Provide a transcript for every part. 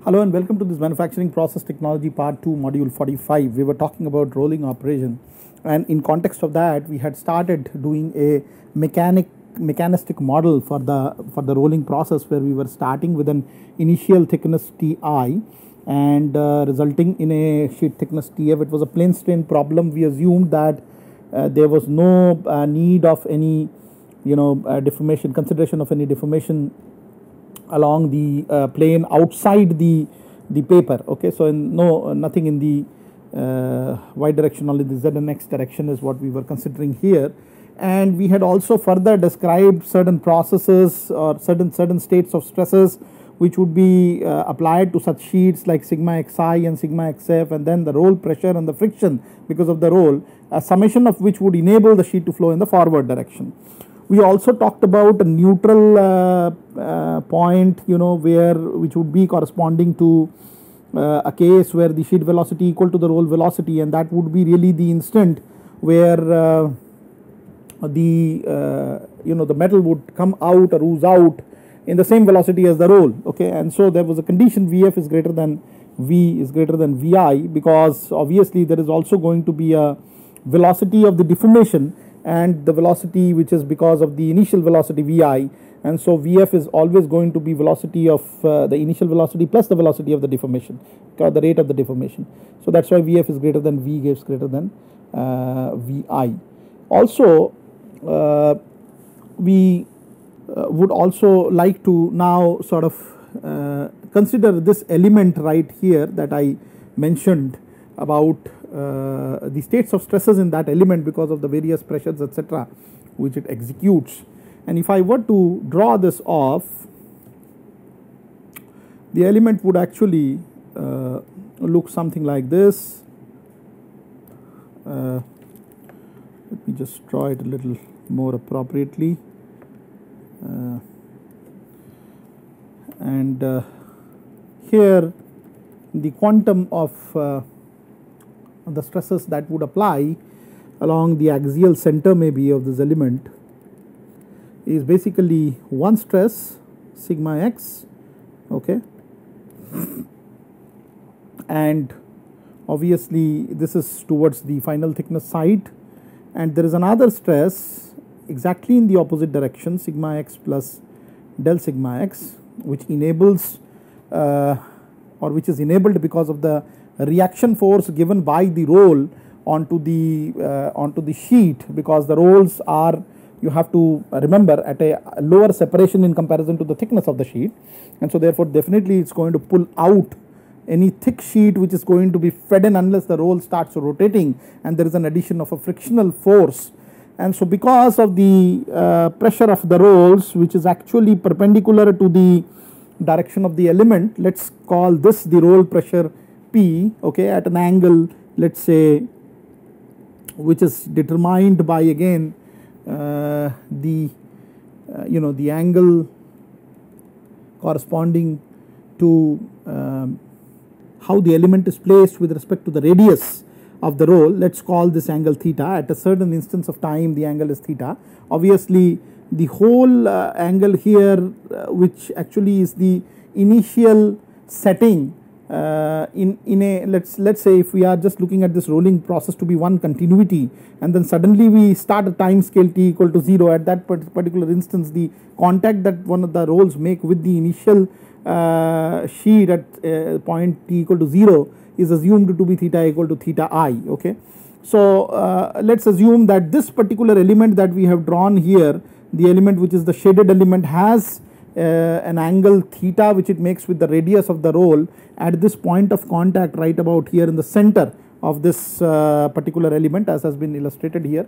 Hello and welcome to this manufacturing process technology part 2 module 45. We were talking about rolling operation, and in context of that we had started doing a mechanistic model for the rolling process, where we were starting with an initial thickness Ti and resulting in a sheet thickness Tf. It was a plane strain problem. We assumed that there was no need of any deformation, consideration of any deformation along the plane outside the paper. Okay, so nothing in the y direction, only the z and x direction is what we were considering here. And we had also further described certain processes or certain states of stresses which would be applied to such sheets like sigma xi and sigma xf, and then the roll pressure and the friction because of the roll, a summation of which would enable the sheet to flow in the forward direction. We also talked about a neutral point, which would be corresponding to a case where the sheet velocity equal to the roll velocity, and that would be really the instant where the metal would come out or ooze out in the same velocity as the roll. Okay, and so there was a condition Vf is greater than V is greater than Vi, because obviously there is also going to be a velocity of the deformation and the velocity which is because of the initial velocity Vi, and so Vf is always going to be velocity of the initial velocity plus the velocity of the deformation, or the rate of the deformation. So that's why Vf is greater than V is greater than Vi. Also we would also like to now sort of consider this element right here that I mentioned about the states of stresses in that element because of the various pressures, etc., which it executes. And if I were to draw this off, the element would actually look something like this. Let me just draw it a little more appropriately. Here the quantum of the stresses that would apply along the axial center maybe of this element is basically one stress sigma x, okay, and obviously this is towards the final thickness side, and there is another stress exactly in the opposite direction sigma x plus del sigma x, which enables or which is enabled because of the reaction force given by the roll onto the sheet, because the rolls are, you have to remember, at a lower separation in comparison to the thickness of the sheet, and so therefore definitely it's going to pull out any thick sheet which is going to be fed in unless the roll starts rotating and there is an addition of a frictional force. And so because of the pressure of the rolls, which is actually perpendicular to the direction of the element, let's call this the roll pressure P, okay, at an angle, let's say, which is determined by again the angle corresponding to how the element is placed with respect to the radius of the roll. Let's call this angle theta. At a certain instance of time the angle is theta. Obviously the whole angle here, which actually is the initial setting in a, let's say if we are just looking at this rolling process to be one continuity, and then suddenly we start a time scale t equal to 0, at that particular instance the contact that one of the rolls make with the initial sheet at point t equal to 0 is assumed to be theta equal to theta I. Okay, so let's assume that this particular element that we have drawn here, the element which is the shaded element, has an angle theta which it makes with the radius of the roll at this point of contact right about here in the center of this particular element, as has been illustrated here.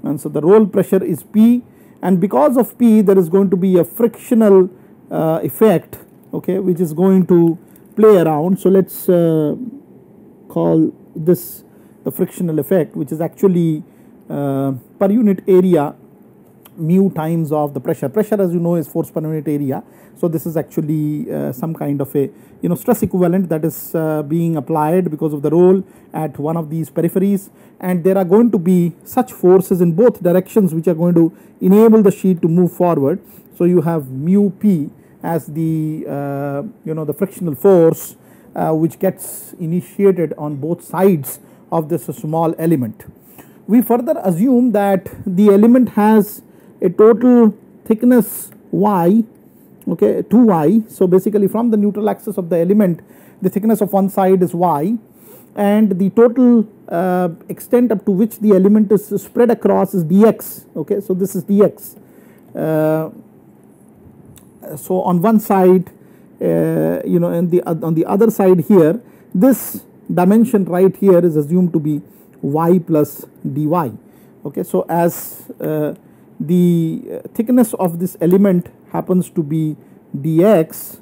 And so the roll pressure is P, and because of P there is going to be a frictional effect, okay, which is going to play around. So let's call this the frictional effect, which is actually per unit area mu times of the pressure. Pressure, as you know, is force per unit area. So this is actually some kind of a stress equivalent that is being applied because of the roll at one of these peripheries, and there are going to be such forces in both directions which are going to enable the sheet to move forward. So you have mu p, as the the frictional force which gets initiated on both sides of this small element. We further assume that the element has a total thickness y, okay, 2y. So basically from the neutral axis of the element, the thickness of one side is y, and the total extent up to which the element is spread across is dx. Okay, so this is dx. So on one side, and on the other side here, this dimension right here is assumed to be y plus dy. Okay, so as the thickness of this element happens to be dx,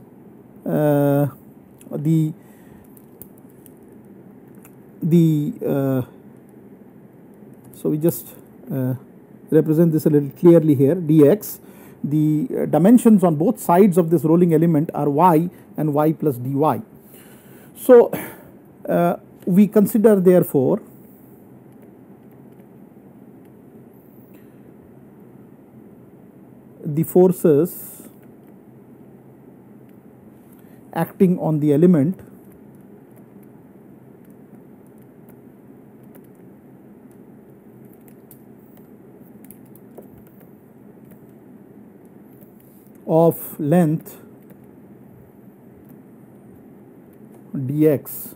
so we just represent this a little clearly here, dx. The dimensions on both sides of this rolling element are y and y plus dy. So we consider therefore the forces acting on the element of length dx.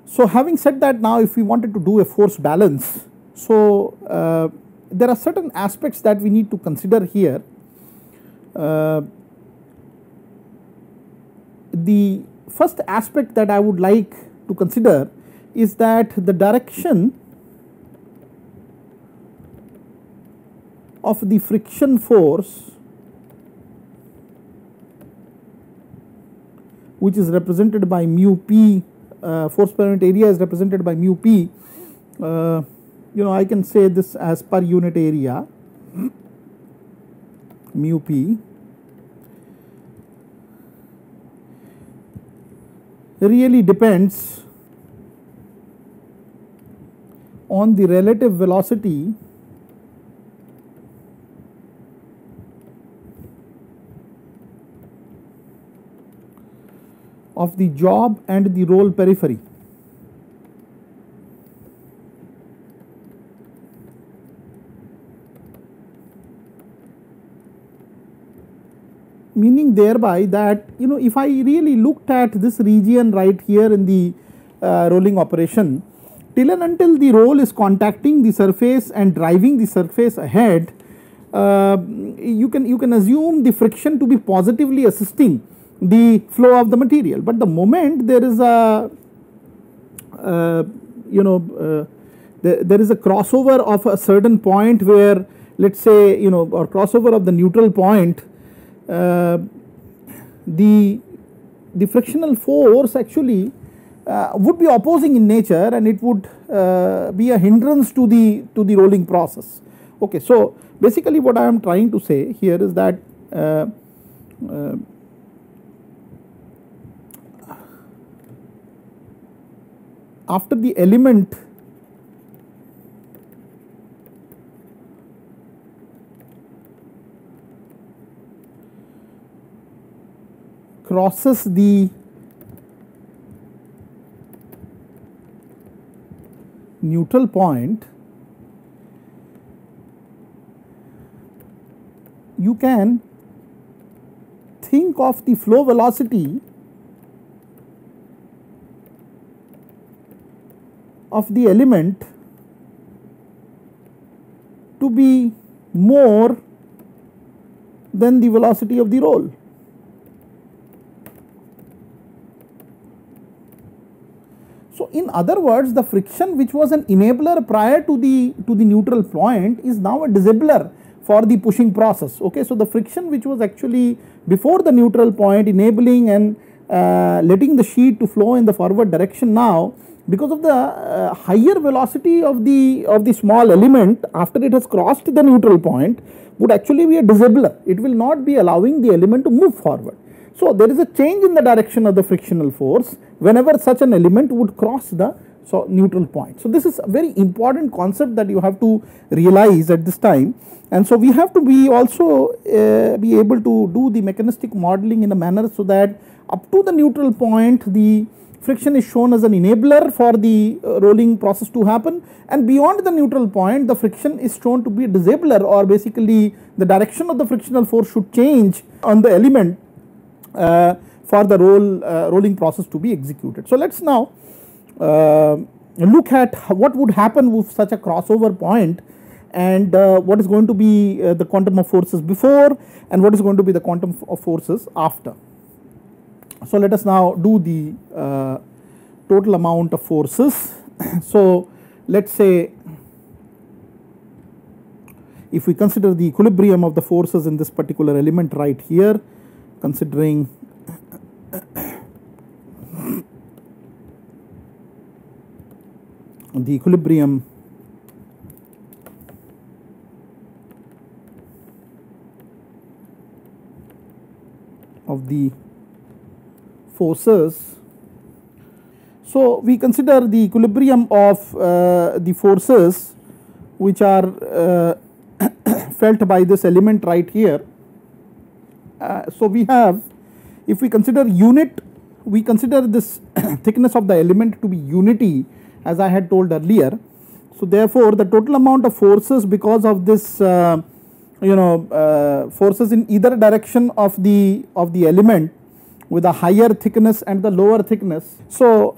So having said that, now if we wanted to do a force balance, so there are certain aspects that we need to consider here. The first aspect that I would like to consider is that the direction of the friction force, which is represented by mu p, force per unit area is represented by mu p. I can say this as per unit area, mu p, really depends on the relative velocity of the job and the roll periphery. Meaning thereby that if I really looked at this region right here in the rolling operation, till and until the roll is contacting the surface and driving the surface ahead, you can assume the friction to be positively assisting the flow of the material. But the moment there is a there is a crossover of a certain point where, let's say, or crossover of the neutral point, the frictional force actually would be opposing in nature, and it would be a hindrance to the rolling process. Okay, so basically what I am trying to say here is that after the element crosses the neutral point, you can think of the flow velocity of the element to be more than the velocity of the roll. So in other words, the friction which was an enabler prior to the neutral point is now a disabler for the pushing process. Okay, so the friction which was actually before the neutral point enabling and letting the sheet to flow in the forward direction, now because of the higher velocity of the small element after it has crossed the neutral point, would actually be a disabler. It will not be allowing the element to move forward. So there is a change in the direction of the frictional force whenever such an element would cross the So neutral point. So this is a very important concept that you have to realize at this time, and so we have to be also be able to do the mechanistic modeling in a manner so that up to the neutral point the friction is shown as an enabler for the rolling process to happen, and beyond the neutral point the friction is shown to be a disabler, or basically the direction of the frictional force should change on the element for the rolling process to be executed. So let us now look at what would happen with such a crossover point, and what is going to be the quantum of forces before and what is going to be the quantum of forces after. So let us now do the total amount of forces. So let us say if we consider the equilibrium of the forces in this particular element right here, considering the equilibrium of the forces. So we consider the equilibrium of the forces which are felt by this element right here. So we have, if we consider unit, we consider this thickness of the element to be unity, as I had told earlier. So therefore the total amount of forces because of this forces in either direction of the element with a higher thickness and the lower thickness. So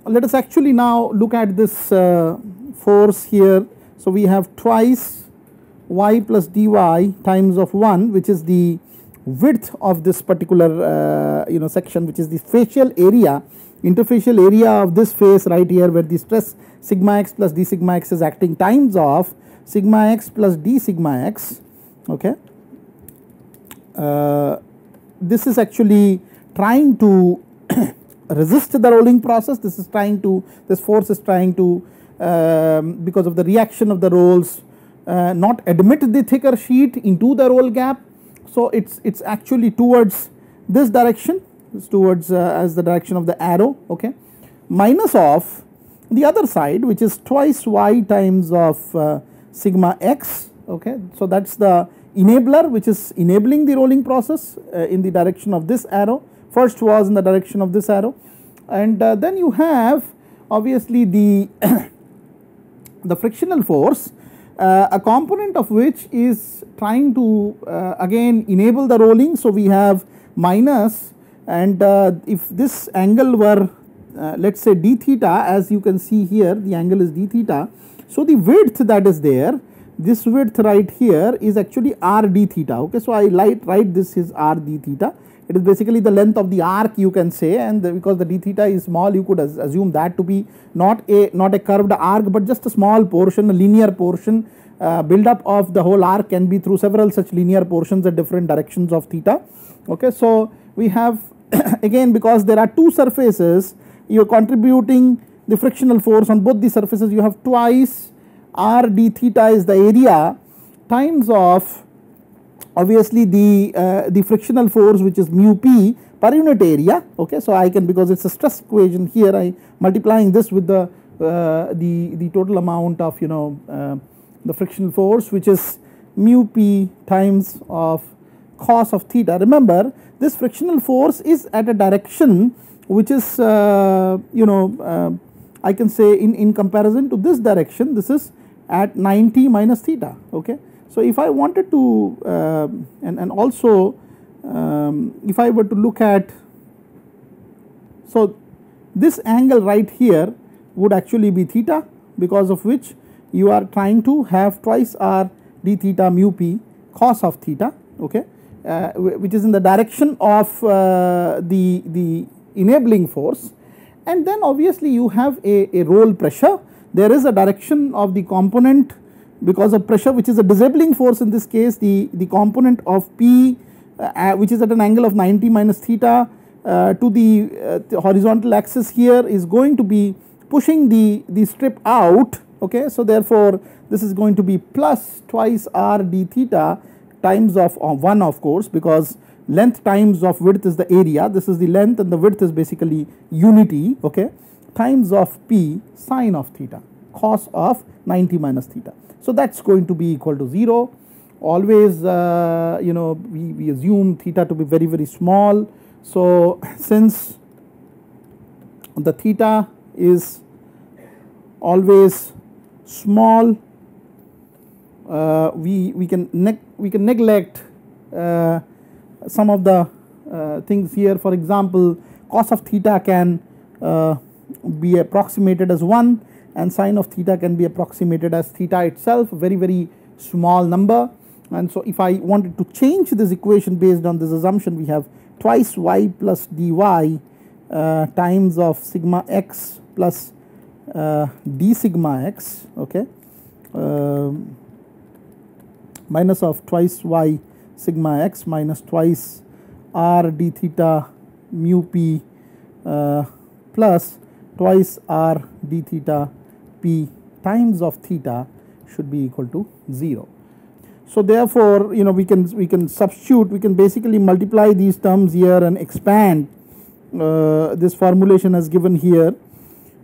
let us actually now look at this force here. So we have twice y plus dy times of 1, which is the width of this particular section, which is the facial area, interfacial area of this face right here, where the stress sigma x plus d sigma x is acting, times of sigma x plus d sigma x. Okay, this is actually trying to resist the rolling process. This force is trying to because of the reaction of the rolls not admit the thicker sheet into the roll gap. So it's actually towards this direction, it's towards as the direction of the arrow. Okay, minus of the other side, which is twice y times of sigma x. Okay, so that's the enabler which is enabling the rolling process in the direction of this arrow. First was in the direction of this arrow, and then you have obviously the the frictional force, a component of which is trying to again enable the rolling. So we have minus, and if this angle were let us say d theta, as you can see here the angle is d theta. So the width that is there, this width right here is actually r d theta. Okay, so I write this is r d theta. It is basically the length of the arc, you can say, and because the d theta is small, you could assume that to be not a curved arc, but just a small portion, a linear portion. Build up of the whole arc can be through several such linear portions at different directions of theta. Okay, so we have again, because there are two surfaces, you are contributing the frictional force on both the surfaces. You have twice r d theta is the area, times of obviously the frictional force, which is mu p per unit area. Okay, so I can, because it's a stress equation here, I multiplying this with the total amount of the frictional force, which is mu p times of cos of theta. Remember, this frictional force is at a direction which is I can say in comparison to this direction, this is at 90 minus theta. Okay, so if I wanted to and also if I were to look at, so this angle right here would actually be theta, because of which you are trying to have twice r d theta mu p cos of theta. Okay, which is in the direction of the enabling force. And then obviously you have a roll pressure. There is a direction of the component because of pressure, which is a disabling force. In this case, the component of p which is at an angle of 90 minus theta to the horizontal axis here is going to be pushing the strip out. Okay, so therefore this is going to be plus twice r d theta times of 1, of course, because length times of width is the area. This is the length and the width is basically unity. Okay, times of p sine of theta, cos of 90 minus theta. So that's going to be equal to 0. Always we assume theta to be very small. So since the theta is always small, we can neglect some of the things here. For example, cos of theta can be approximated as 1 and sine of theta can be approximated as theta itself, very small number. And so if I wanted to change this equation based on this assumption, we have twice y plus dy times of sigma x plus d sigma x, okay, minus of twice y sigma x minus twice r d theta mu p plus twice r d theta p times of theta should be equal to 0. So therefore, we can substitute, we can basically multiply these terms here and expand this formulation as given here.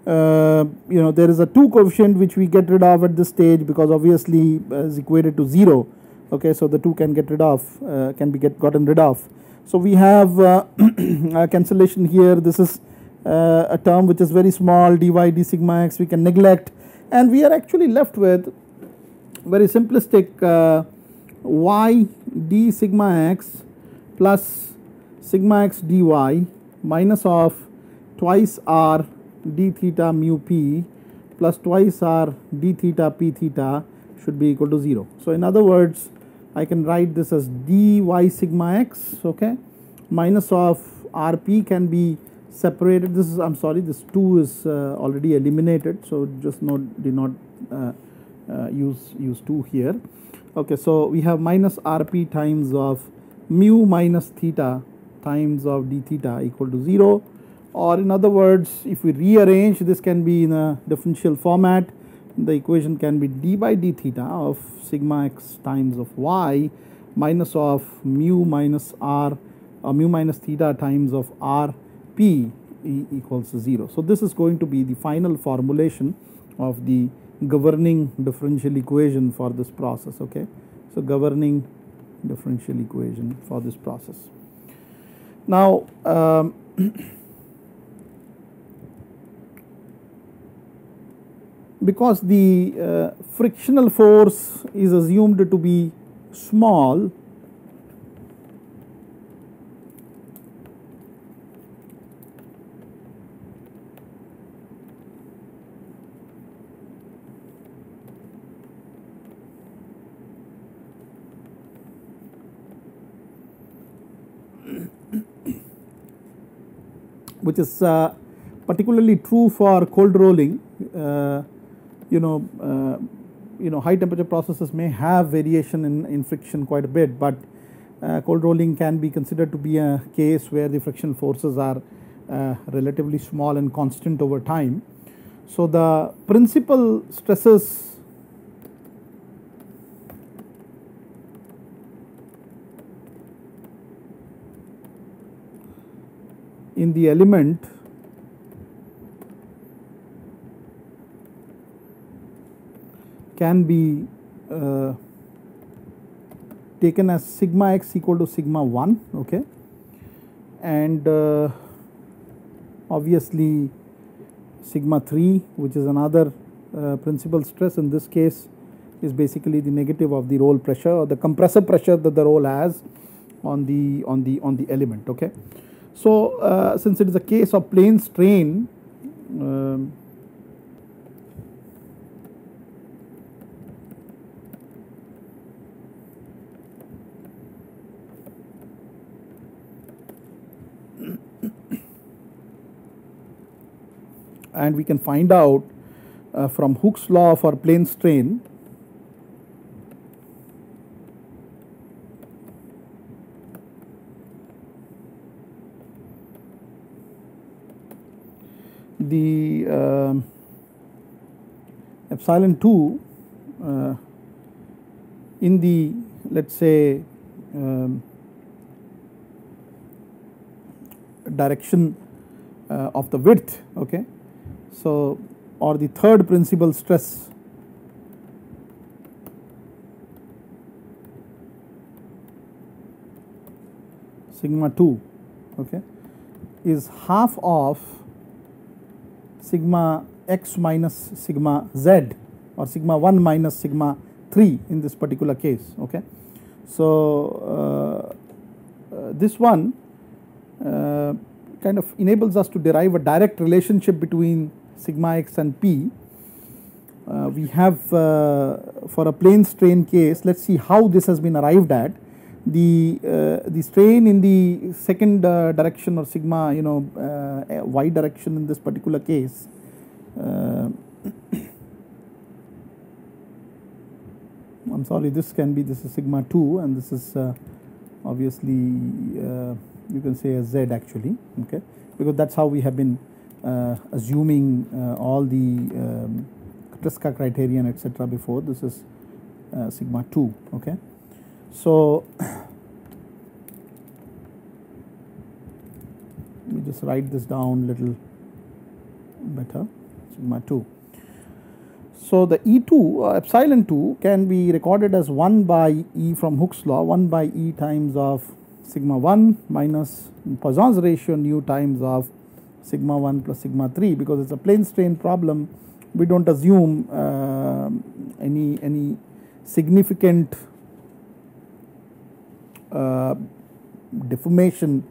There is a 2 coefficient which we get rid of at this stage because obviously is equated to 0. Okay, so the 2 can get rid of, can be gotten rid of. So we have a cancellation here. This is a term which is very small, dy d sigma x we can neglect, and we are actually left with very simplistic y d sigma x plus sigma x dy minus of twice r d theta mu p plus twice r d theta p theta should be equal to 0. So in other words, I can write this as dy sigma x, okay, minus of rp can be separated. This is, I'm sorry, this 2 is already eliminated, so just did not use 2 here. Okay, so we have minus rp times of mu minus theta times of d theta equal to 0, or in other words, if we rearrange, this can be in a differential format. The equation can be d by d theta of sigma x times of y minus of mu minus r or mu minus theta times of r p equals 0. So this is going to be the final formulation of the governing differential equation for this process. Okay, so governing differential equation for this process. Now because the frictional force is assumed to be small, which is particularly true for cold rolling. High temperature processes may have variation in friction quite a bit, but cold rolling can be considered to be a case where the frictional forces are relatively small and constant over time. So the principal stresses in the element can be taken as sigma x equal to sigma 1, okay, and obviously sigma 3, which is another principal stress in this case, is basically the negative of the roll pressure or the compressor pressure that the roll has on the element. Okay, so since it is a case of plane strain, and we can find out from Hooke's law for plane strain the epsilon 2 in the, let's say, direction of the width. Okay, So, or the third principal stress sigma 2, okay, is half of sigma x minus sigma z, or sigma 1 minus sigma 3 in this particular case. Okay. So, this one kind of enables us to derive a direct relationship between sigma x and p. We have for a plane strain case, let us see how this has been arrived at. The strain in the second direction, or sigma y direction in this particular case, I'm sorry, this is sigma 2, and this is obviously you can say a z actually, okay, because that's how we have been assuming all the Tresca criterion etc. before. This is sigma 2, okay. So, let me just write this down little better, sigma 2. So, the E2 epsilon 2 can be recorded as 1 by E from Hooke's law, 1 by E times of sigma 1 minus Poisson's ratio nu times of sigma 1 plus sigma 3, because it is a plane strain problem. We do not assume any significant deformation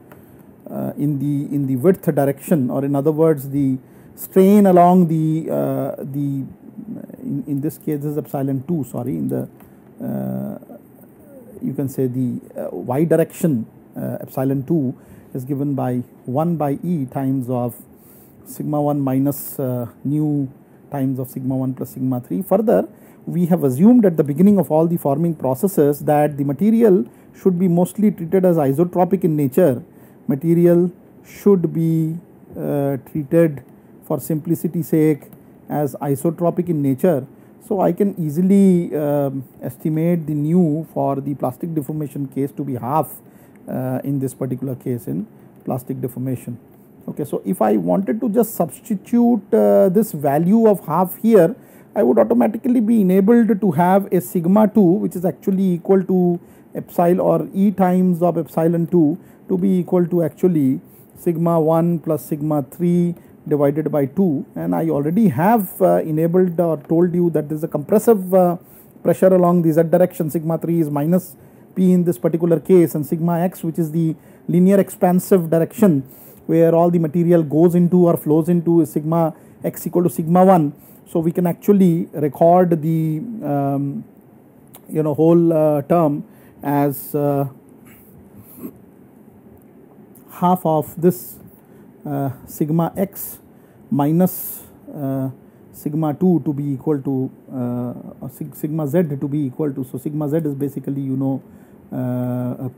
in the width direction, or in other words the strain along the in this case this is epsilon 2, sorry, in the you can say the y direction epsilon 2 is given by 1 by E times of sigma 1 minus nu times of sigma 1 plus sigma 3. Further, we have assumed at the beginning of all the forming processes that the material should be mostly treated as isotropic in nature. Material should be treated for simplicity sake as isotropic in nature. So, I can easily estimate the nu for the plastic deformation case to be half in this particular case in plastic deformation. Okay, so, if I wanted to just substitute this value of half here, I would automatically be enabled to have a sigma 2 which is actually equal to epsilon, or E times of epsilon 2 to be equal to actually sigma 1 plus sigma 3 divided by 2, and I already have enabled or told you that there is a compressive pressure along the z direction. Sigma 3 is minus p in this particular case, and sigma x, which is the linear expansive direction where all the material goes into or flows into, is sigma x equal to sigma 1. So, we can actually record the whole term as half of this sigma x minus sigma 2 to be equal to sigma z to be equal to. So, sigma z is basically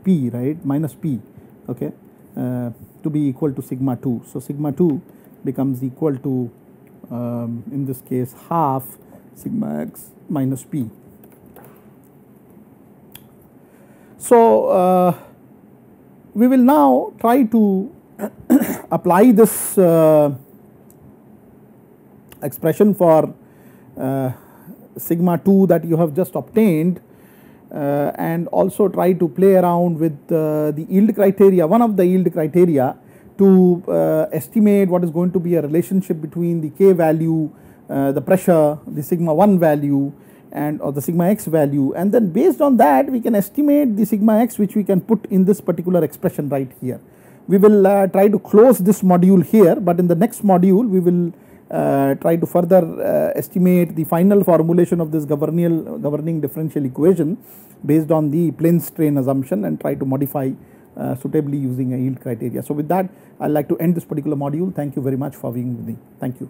p, right, minus p, okay, to be equal to sigma 2. So, sigma 2 becomes equal to in this case half sigma x minus p. So, we will now try to apply this expression for sigma 2 that you have just obtained, and also try to play around with the yield criteria, one of the yield criteria, to estimate what is going to be a relationship between the k value, the pressure, the sigma 1 value, and or the sigma x value, and then based on that we can estimate the sigma x, which we can put in this particular expression right here. We will try to close this module here, but in the next module we will try to further estimate the final formulation of this governing differential equation based on the plane strain assumption, and try to modify suitably using a yield criteria. So, with that I would like to end this particular module. Thank you very much for being with me. Thank you.